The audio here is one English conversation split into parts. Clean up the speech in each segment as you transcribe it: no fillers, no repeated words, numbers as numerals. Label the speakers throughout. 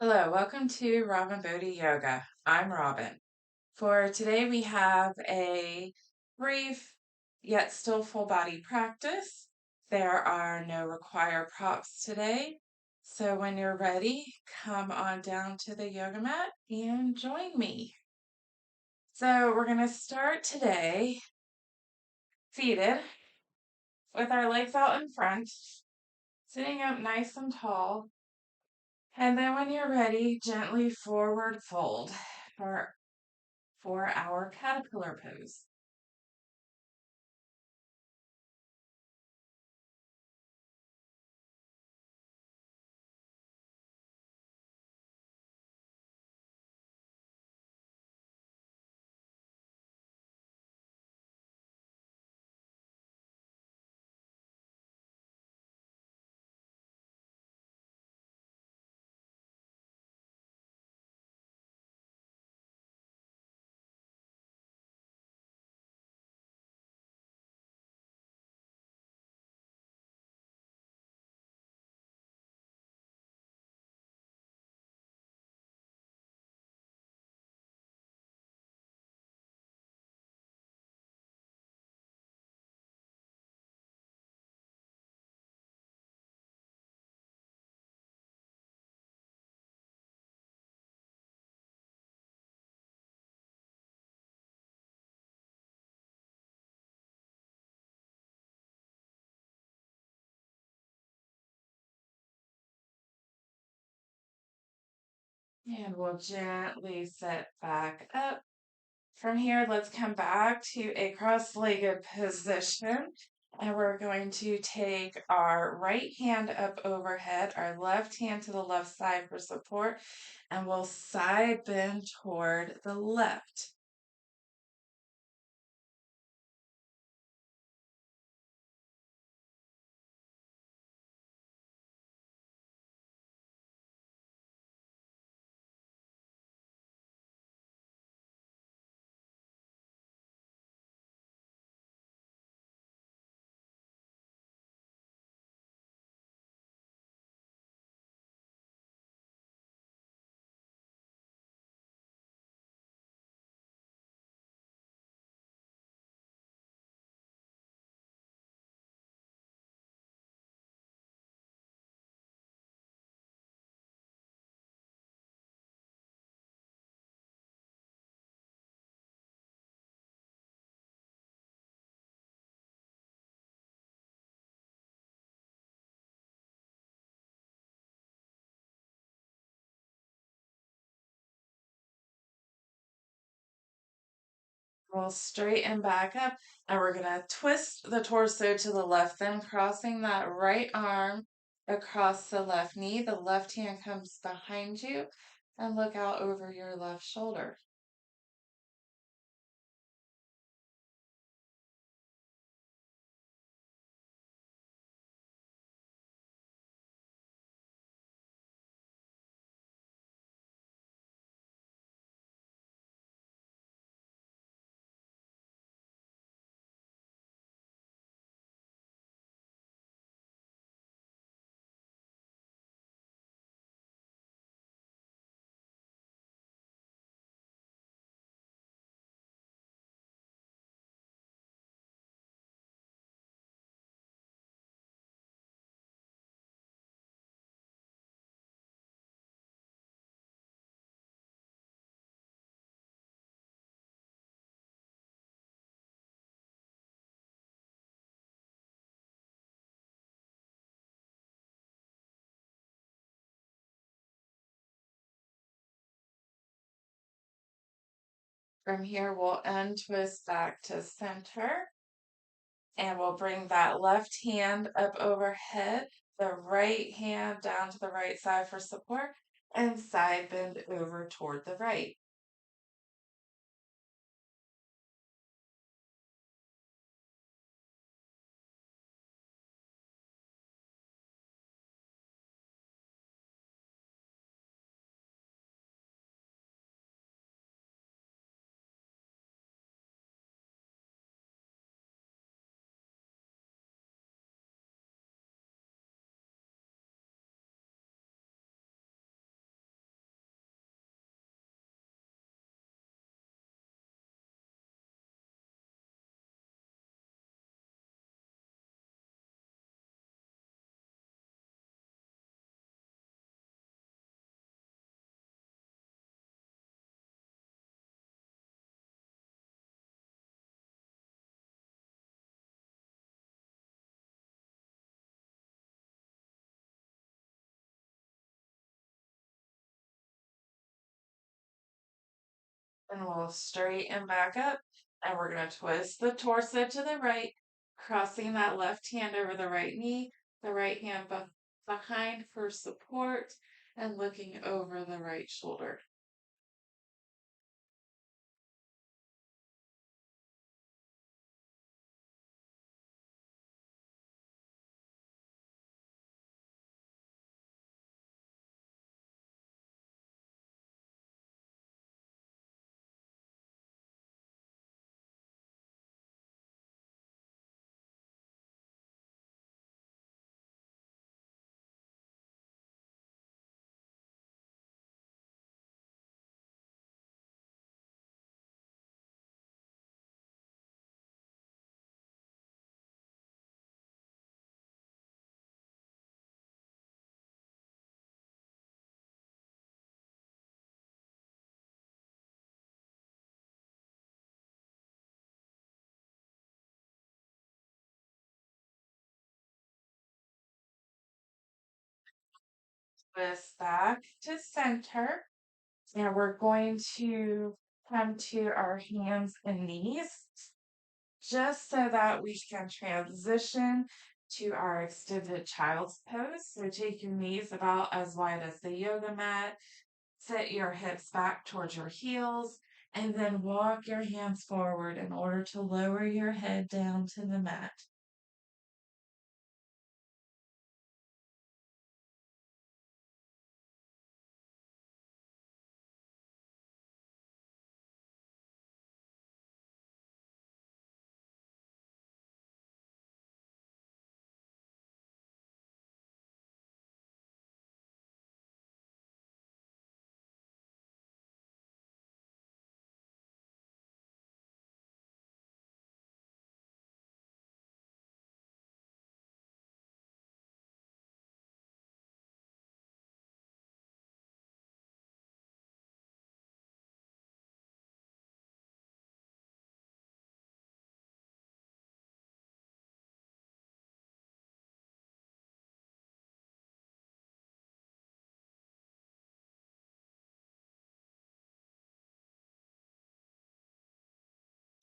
Speaker 1: Hello, welcome to Robin Bodhi Yoga. I'm Robin. For today, we have a brief yet still full body practice. There are no required props today. So when you're ready, come on down to the yoga mat and join me. So we're going to start today seated with our legs out in front, sitting up nice and tall. And then when you're ready, gently forward fold for our caterpillar pose. And we'll gently sit back up. From here, let's come back to a cross-legged position. And we're going to take our right hand up overhead, our left hand to the left side for support, and we'll side bend toward the left. We'll straighten back up and we're going to twist the torso to the left, then crossing that right arm across the left knee. The left hand comes behind you and look out over your left shoulder. From here, we'll untwist back to center and we'll bring that left hand up overhead, the right hand down to the right side for support, and side bend over toward the right. And we'll straighten back up and we're going to twist the torso to the right, crossing that left hand over the right knee, the right hand behind for support, and looking over the right shoulder. Twist back to center. And we're going to come to our hands and knees just so that we can transition to our extended child's pose. So take your knees about as wide as the yoga mat, set your hips back towards your heels, and then walk your hands forward in order to lower your head down to the mat.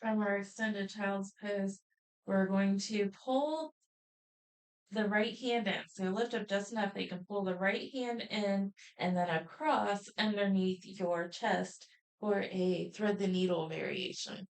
Speaker 1: From our extended child's pose, we're going to pull the right hand in. So lift up just enough that you can pull the right hand in and then across underneath your chest for a thread the needle variation.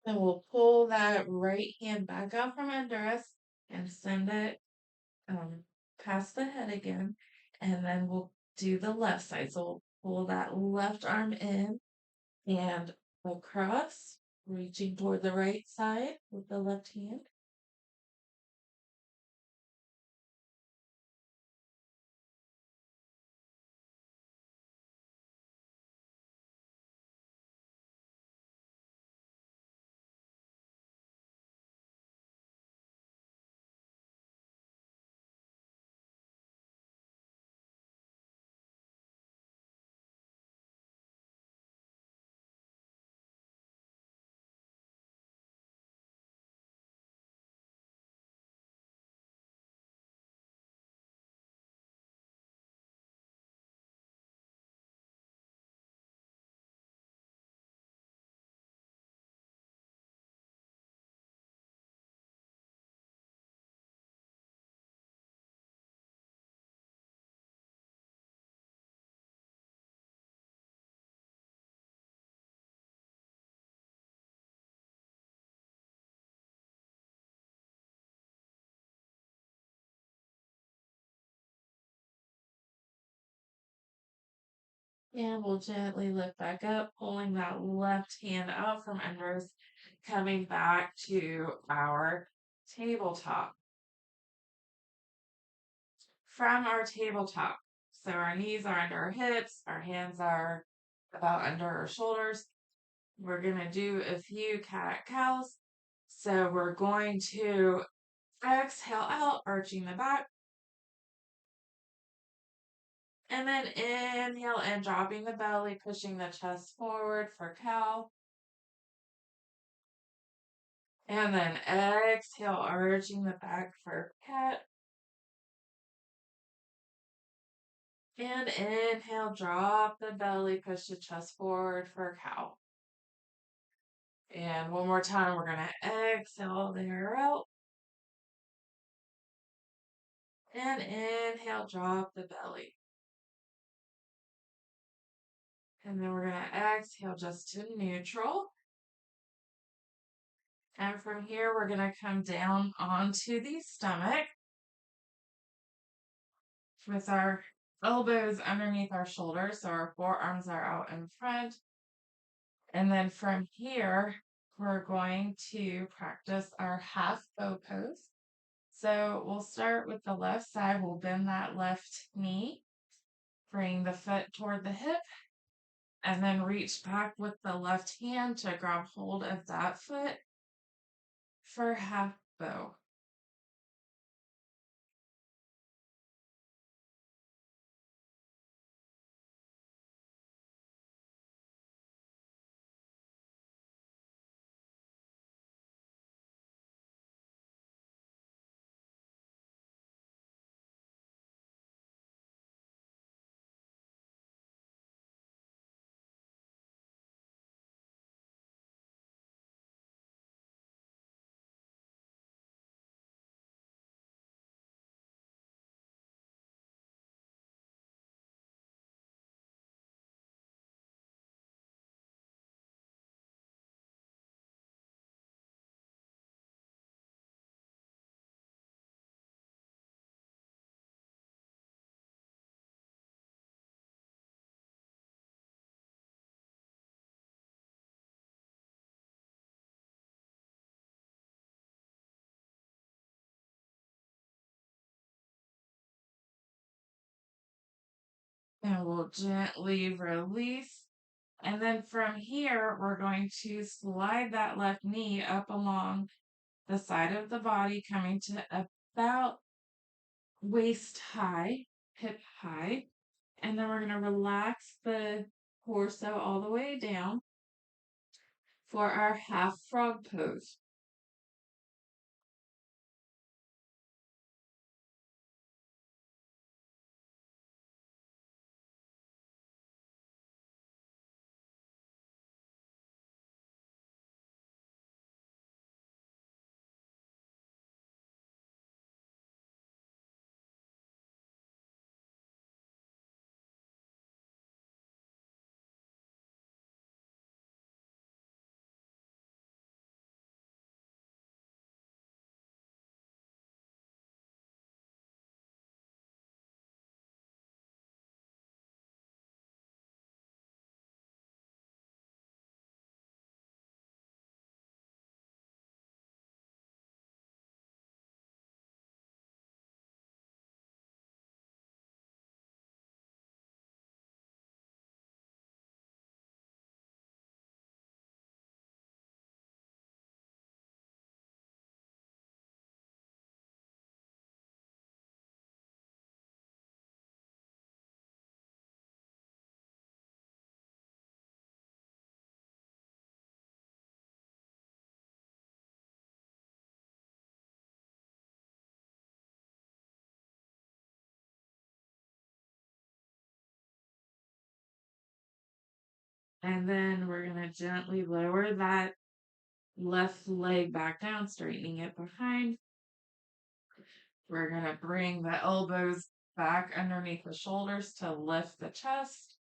Speaker 1: Then we'll pull that right hand back out from under us and send it um, past the head again. And then we'll do the left side. So we'll pull that left arm in and across, reaching toward the right side with the left hand. And we'll gently lift back up, pulling that left hand out from under us, coming back to our tabletop. From our tabletop, so our knees are under our hips, our hands are about under our shoulders. We're going to do a few cat-cows. So we're going to exhale out, arching the back. And then inhale and dropping the belly, pushing the chest forward for cow. And then exhale, arching the back for cat. And inhale, drop the belly, push the chest forward for cow. And one more time, we're going to exhale the air out. And inhale, drop the belly. And then we're going to exhale just to neutral. And from here, we're going to come down onto the stomach with our elbows underneath our shoulders. So our forearms are out in front. And then from here, we're going to practice our half bow pose. So we'll start with the left side. We'll bend that left knee, bring the foot toward the hip, and then reach back with the left hand to grab hold of that foot for half bow. And we'll gently release. And then from here, we're going to slide that left knee up along the side of the body, coming to about waist high, hip high. And then we're going to relax the torso all the way down for our half frog pose. And then we're going to gently lower that left leg back down, straightening it behind. We're going to bring the elbows back underneath the shoulders to lift the chest.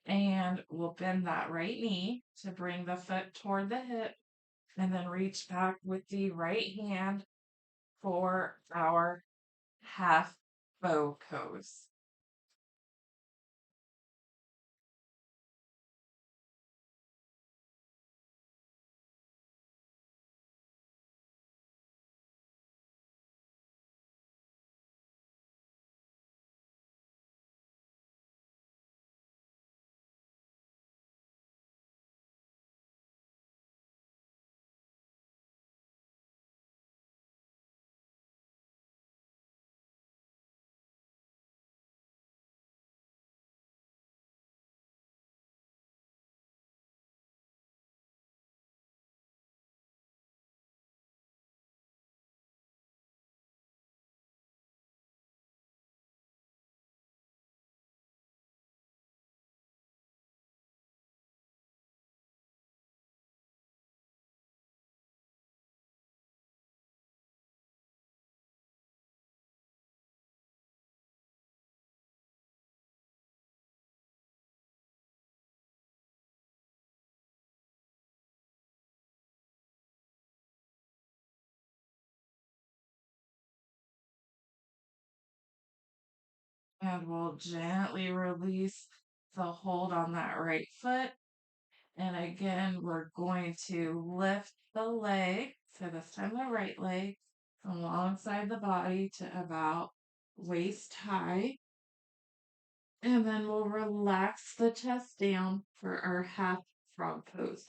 Speaker 1: And we'll bend that right knee to bring the foot toward the hip. And then reach back with the right hand for our half bow pose. And we'll gently release the hold on that right foot. And again, we're going to lift the leg, so this time the right leg, from alongside the body to about waist high. And then we'll relax the chest down for our half frog pose.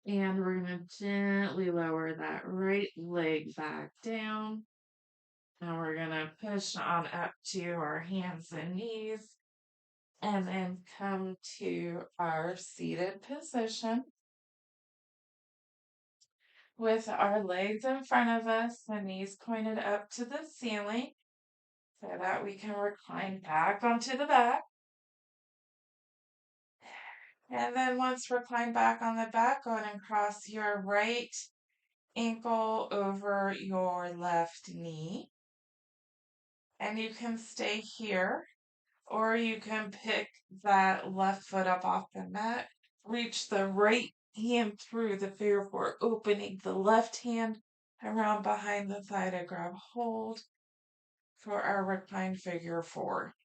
Speaker 1: And we're going to gently lower that right leg back down. And we're going to push on up to our hands and knees. And then come to our seated position with our legs in front of us, the knees pointed up to the ceiling so that we can recline back onto the back. And then once reclined back on the back, go ahead and cross your right ankle over your left knee. And you can stay here, or you can pick that left foot up off the mat, reach the right hand through the figure four, opening the left hand around behind the thigh to grab hold for our reclined figure four.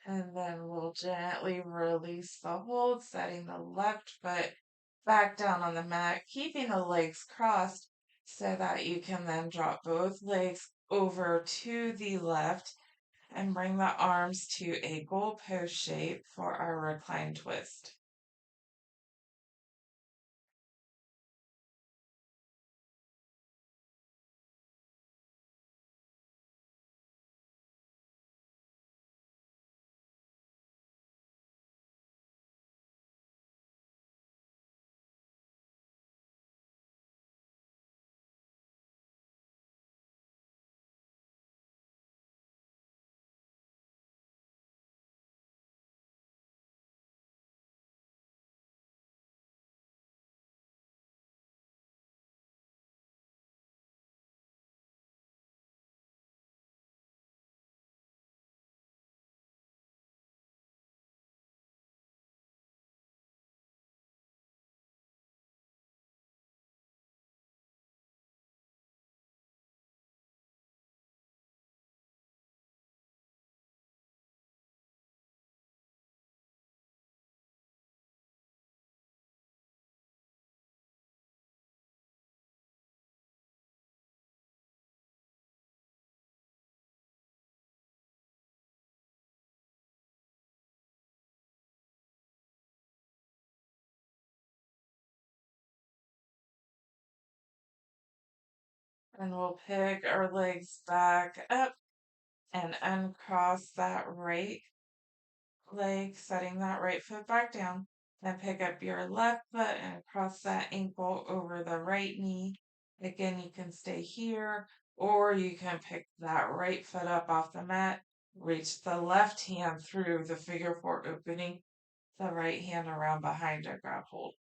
Speaker 1: And then we'll gently release the hold, setting the left foot back down on the mat, keeping the legs crossed so that you can then drop both legs over to the left and bring the arms to a goalpost shape for our reclined twist. And we'll pick our legs back up and uncross that right leg, setting that right foot back down. Then pick up your left foot and cross that ankle over the right knee. Again, you can stay here, or you can pick that right foot up off the mat, reach the left hand through the figure four opening, the right hand around behind to grab hold.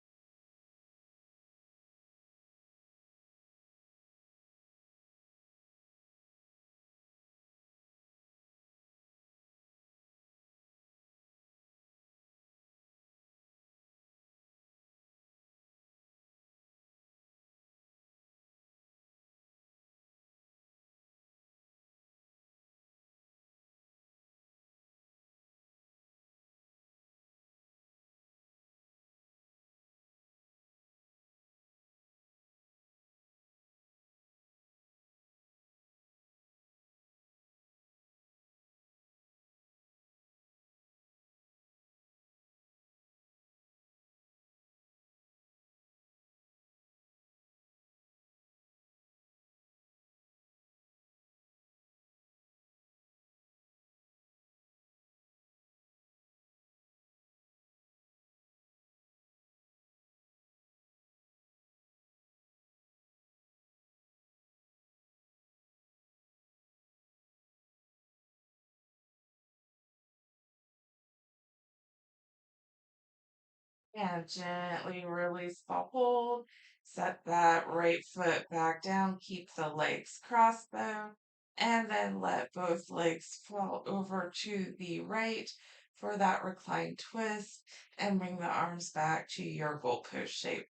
Speaker 1: And gently release the hold. Set that right foot back down. Keep the legs crossed though. And then let both legs fall over to the right for that reclined twist. And bring the arms back to your goalpost shape.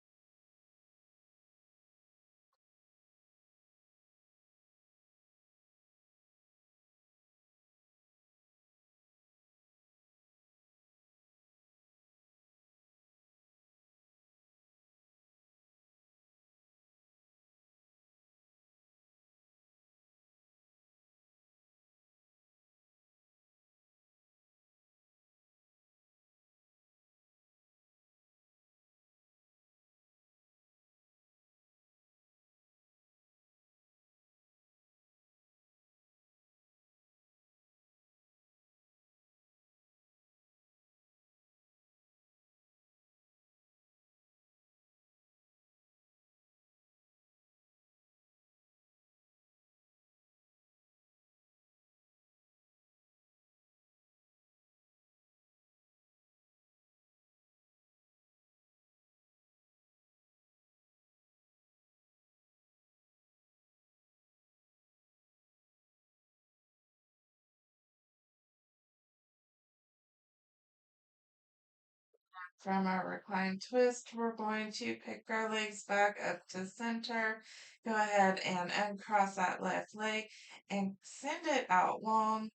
Speaker 1: From our reclined twist, we're going to pick our legs back up to center. Go ahead and uncross that left leg and send it out long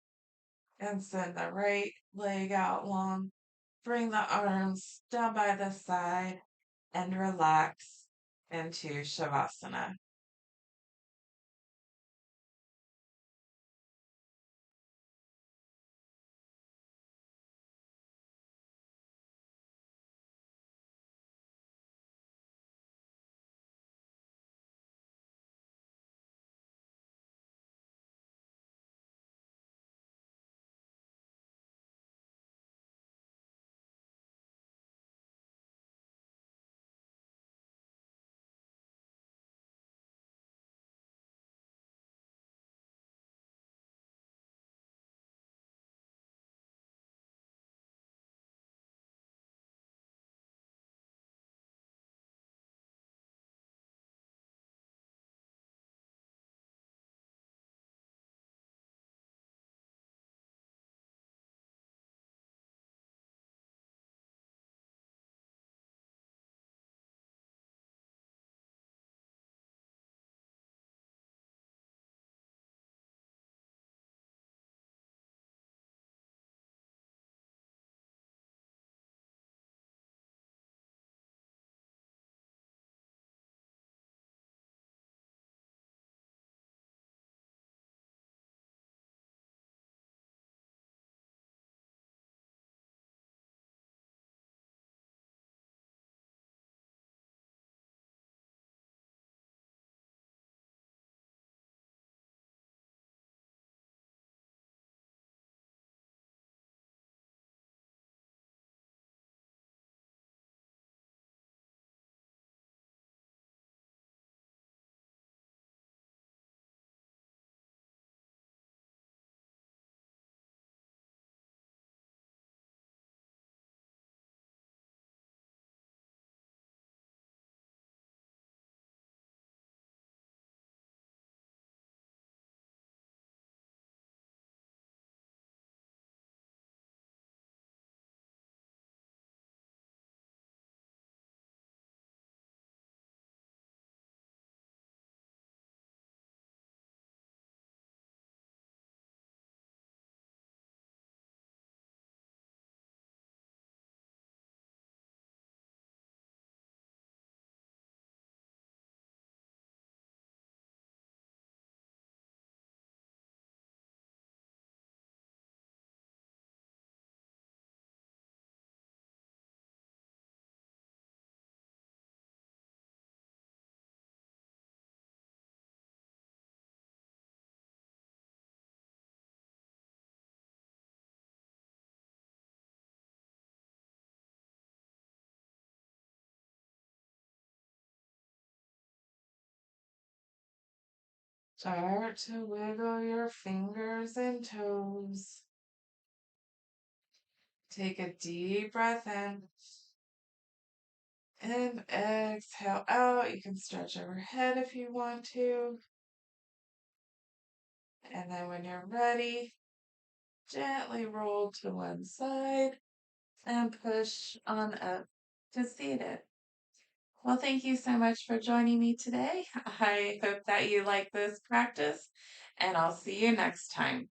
Speaker 1: and send the right leg out long. Bring the arms down by the side and relax into Shavasana. Start to wiggle your fingers and toes. Take a deep breath in and exhale out. You can stretch overhead if you want to. And then when you're ready, gently roll to one side and push on up to seated. Well, thank you so much for joining me today. I hope that you like this practice, and I'll see you next time.